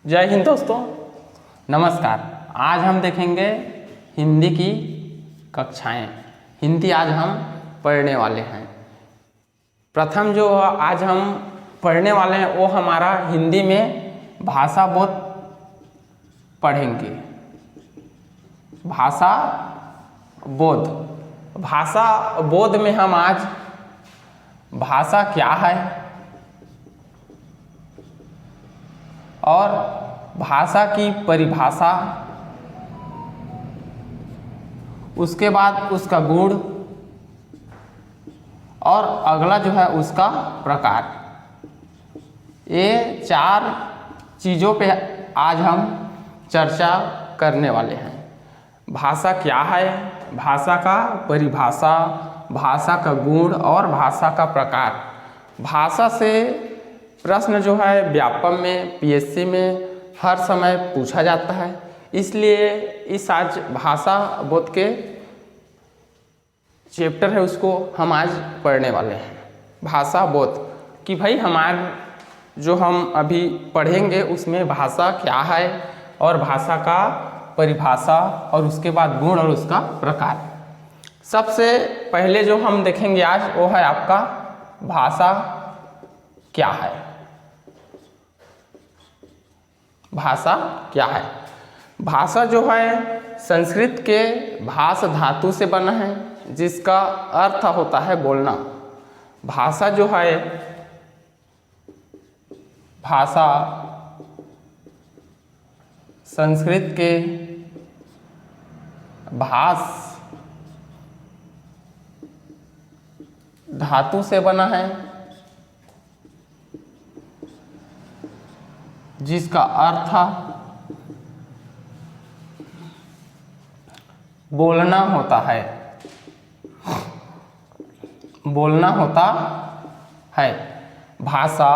जय हिंद दोस्तों, नमस्कार। आज हम देखेंगे हिंदी की कक्षाएं। हिंदी आज हम पढ़ने वाले हैं। प्रथम जो आज हम पढ़ने वाले हैं वो हमारा हिंदी में भाषा बोध पढ़ेंगे। भाषा बोध। भाषा बोध में हम आज भाषा क्या है और भाषा की परिभाषा, उसके बाद उसका गुण और अगला जो है उसका प्रकार, ये चार चीज़ों पे आज हम चर्चा करने वाले हैं। भाषा क्या है, भाषा का परिभाषा, भाषा का गुण और भाषा का प्रकार। भाषा से प्रश्न जो है व्यापम में, पीएससी में हर समय पूछा जाता है, इसलिए इस आज भाषा बोध के चैप्टर है उसको हम आज पढ़ने वाले हैं। भाषा बोध कि भाई हमारे जो हम अभी पढ़ेंगे उसमें भाषा क्या है और भाषा का परिभाषा और उसके बाद गुण और उसका प्रकार। सबसे पहले जो हम देखेंगे आज वो है आपका भाषा क्या है। भाषा क्या है? भाषा जो है संस्कृत के भाष धातु से बना है जिसका अर्थ होता है बोलना। भाषा जो है, भाषा संस्कृत के भाष धातु से बना है जिसका अर्थ बोलना होता है। बोलना होता है। भाषा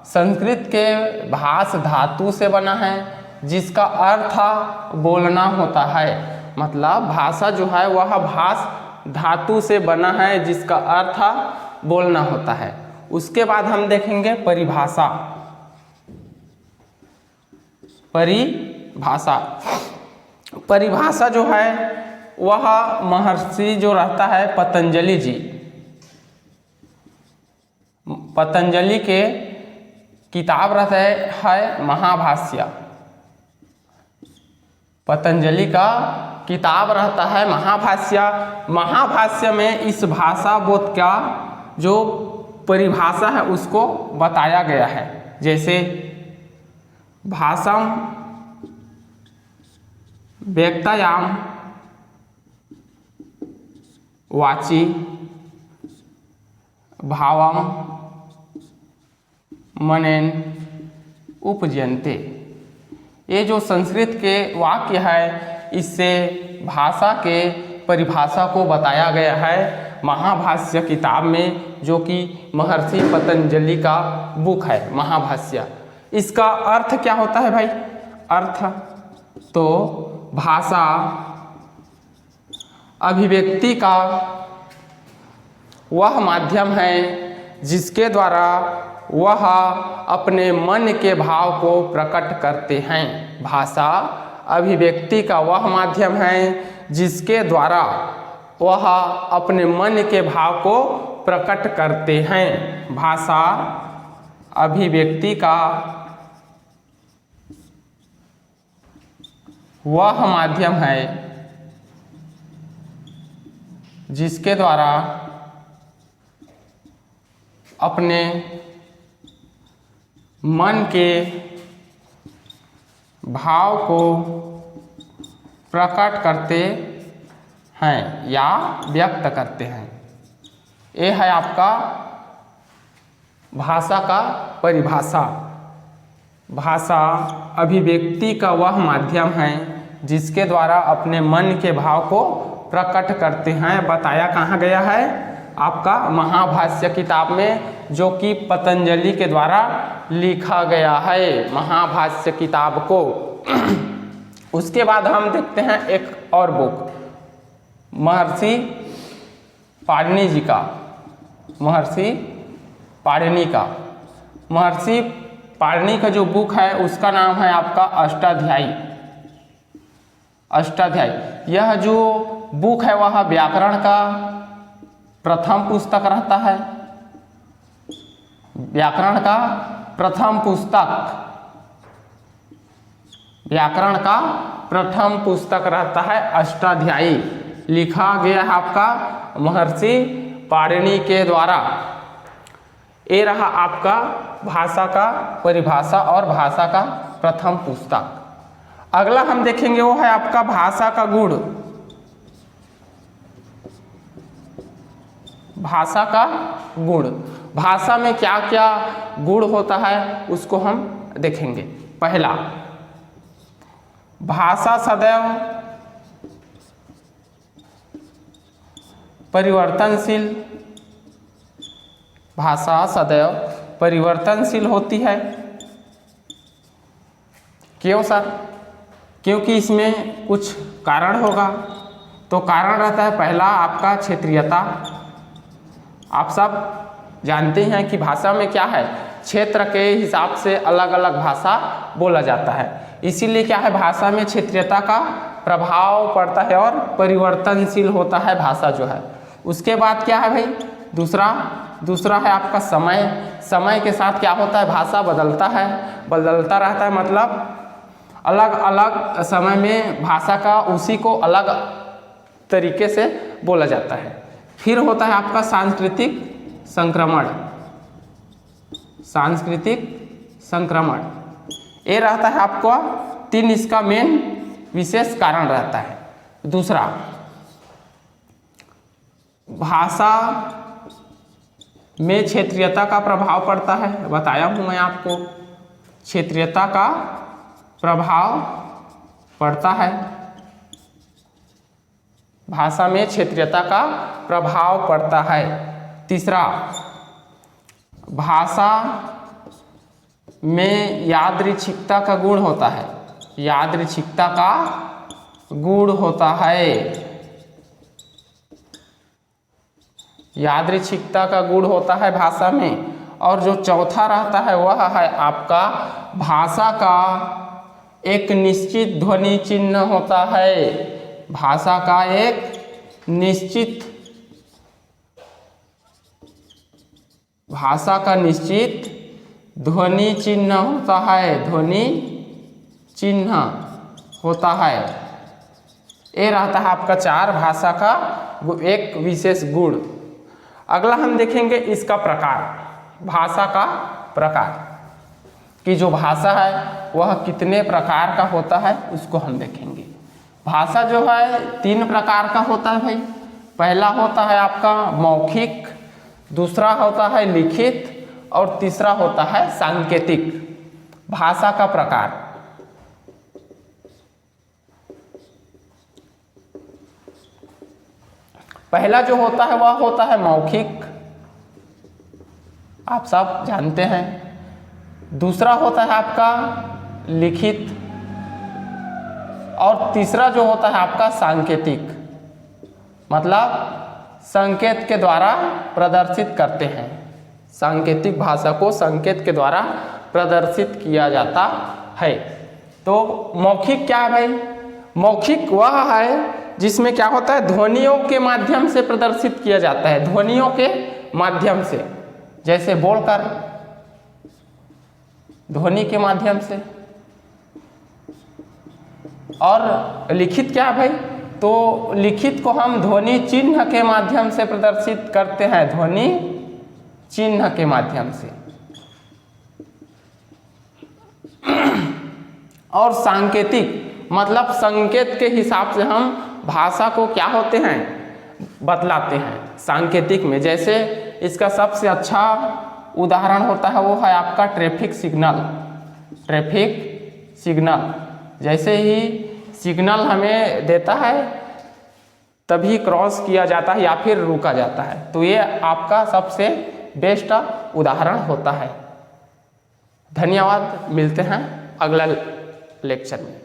संस्कृत के भाष धातु से बना है जिसका अर्थ बोलना होता है। मतलब भाषा जो है वह भाष धातु से बना है जिसका अर्थ बोलना होता है। उसके बाद हम देखेंगे परिभाषा। परिभाषा। परिभाषा जो है वह महर्षि जो रहता है पतंजलि जी, पतंजलि के किताब रहता है महाभाष्य। पतंजलि का किताब रहता है महाभाष्य। महाभाष्य में इस भाषा बोध का जो परिभाषा है उसको बताया गया है। जैसे भाषाम व्यक्तायाम वाची भावम मनेन उपजयन्ते। ये जो संस्कृत के वाक्य है इससे भाषा के परिभाषा को बताया गया है महाभाष्य किताब में, जो कि महर्षि पतंजलि का बुक है महाभाष्य। इसका अर्थ क्या होता है भाई? अर्थ तो भाषा अभिव्यक्ति का वह माध्यम है जिसके द्वारा वह अपने मन के भाव को प्रकट करते हैं। भाषा अभिव्यक्ति का वह माध्यम है जिसके द्वारा वह अपने मन के भाव को प्रकट करते हैं। भाषा अभिव्यक्ति का वह माध्यम है जिसके द्वारा अपने मन के भाव को प्रकट करते हैं या व्यक्त करते हैं। ये है आपका भाषा का परिभाषा। भाषा अभिव्यक्ति का वह माध्यम है जिसके द्वारा अपने मन के भाव को प्रकट करते हैं। बताया कहाँ गया है? आपका महाभाष्य किताब में, जो कि पतंजलि के द्वारा लिखा गया है महाभाष्य किताब को। उसके बाद हम देखते हैं एक और बुक महर्षि पाणिनि जी का। महर्षि पाणिनि का। महर्षि पाणिनि का जो बुक है उसका नाम है आपका अष्टाध्यायी। अष्टाध्यायी यह जो बुक है वह व्याकरण का प्रथम पुस्तक रहता है। व्याकरण का प्रथम पुस्तक, व्याकरण का प्रथम पुस्तक रहता है अष्टाध्यायी। लिखा गया है आपका महर्षि पाणिनि के द्वारा। ये रहा आपका भाषा का परिभाषा और भाषा का प्रथम पुस्तक। अगला हम देखेंगे वो है आपका भाषा का गुण। भाषा का गुण, भाषा में क्या क्या गुण होता है उसको हम देखेंगे। पहला, भाषा सदैव परिवर्तनशील। भाषा सदैव परिवर्तनशील होती है। क्यों सर? क्योंकि इसमें कुछ कारण होगा। तो कारण रहता है पहला आपका क्षेत्रीयता। आप सब जानते हैं कि भाषा में क्या है, क्षेत्र के हिसाब से अलग अलग भाषा बोला जाता है। इसीलिए क्या है, भाषा में क्षेत्रीयता का प्रभाव पड़ता है और परिवर्तनशील होता है भाषा जो है। उसके बाद क्या है भाई, दूसरा है आपका समय। समय के साथ क्या होता है, भाषा बदलता है, बदलता रहता है। मतलब अलग अलग समय में भाषा का उसी को अलग तरीके से बोला जाता है। फिर होता है आपका सांस्कृतिक संक्रमण। सांस्कृतिक संक्रमण ये रहता है आपका 3, इसका मेन विशेष कारण रहता है। दूसरा, भाषा में क्षेत्रीयता का प्रभाव पड़ता है। बताया हूँ मैं आपको, क्षेत्रीयता का प्रभाव पड़ता है। भाषा में क्षेत्रीयता का प्रभाव पड़ता है। तीसरा, भाषा में यादृच्छिकता का गुण होता है। यादृच्छिकता का गुण होता है। यादृच्छिकता का गुण होता है भाषा में। और जो चौथा रहता है वह है आपका भाषा का एक निश्चित ध्वनि चिन्ह होता है। भाषा का एक निश्चित, भाषा का निश्चित ध्वनि चिन्ह होता है। ध्वनि चिन्ह होता है। ये रहता है आपका 4 भाषा का एक विशेष गुण। अगला हम देखेंगे इसका प्रकार। भाषा का प्रकार कि जो भाषा है वह कितने प्रकार का होता है उसको हम देखेंगे। भाषा जो है 3 प्रकार का होता है भाई। पहला होता है आपका मौखिक, दूसरा होता है लिखित और तीसरा होता है सांकेतिक। भाषा का प्रकार, पहला जो होता है वह होता है मौखिक, आप सब जानते हैं। दूसरा होता है आपका लिखित और तीसरा जो होता है आपका सांकेतिक, मतलब संकेत के द्वारा प्रदर्शित करते हैं। सांकेतिक भाषा को संकेत के द्वारा प्रदर्शित किया जाता है। तो मौखिक क्या है भाई? मौखिक वह है जिसमें क्या होता है, ध्वनियों के माध्यम से प्रदर्शित किया जाता है। ध्वनियों के माध्यम से, जैसे बोलकर, ध्वनि के माध्यम से। और लिखित क्या है भाई? तो लिखित को हम ध्वनि चिन्ह के माध्यम से प्रदर्शित करते हैं। ध्वनि चिन्ह के माध्यम से। और सांकेतिक मतलब संकेत के हिसाब से हम भाषा को क्या होते हैं, बतलाते हैं सांकेतिक में। जैसे इसका सबसे अच्छा उदाहरण होता है वो है आपका ट्रैफिक सिग्नल। ट्रैफिक सिग्नल, जैसे ही सिग्नल हमें देता है तभी क्रॉस किया जाता है या फिर रुका जाता है। तो ये आपका सबसे बेस्ट उदाहरण होता है। धन्यवाद, मिलते हैं अगला लेक्चर में।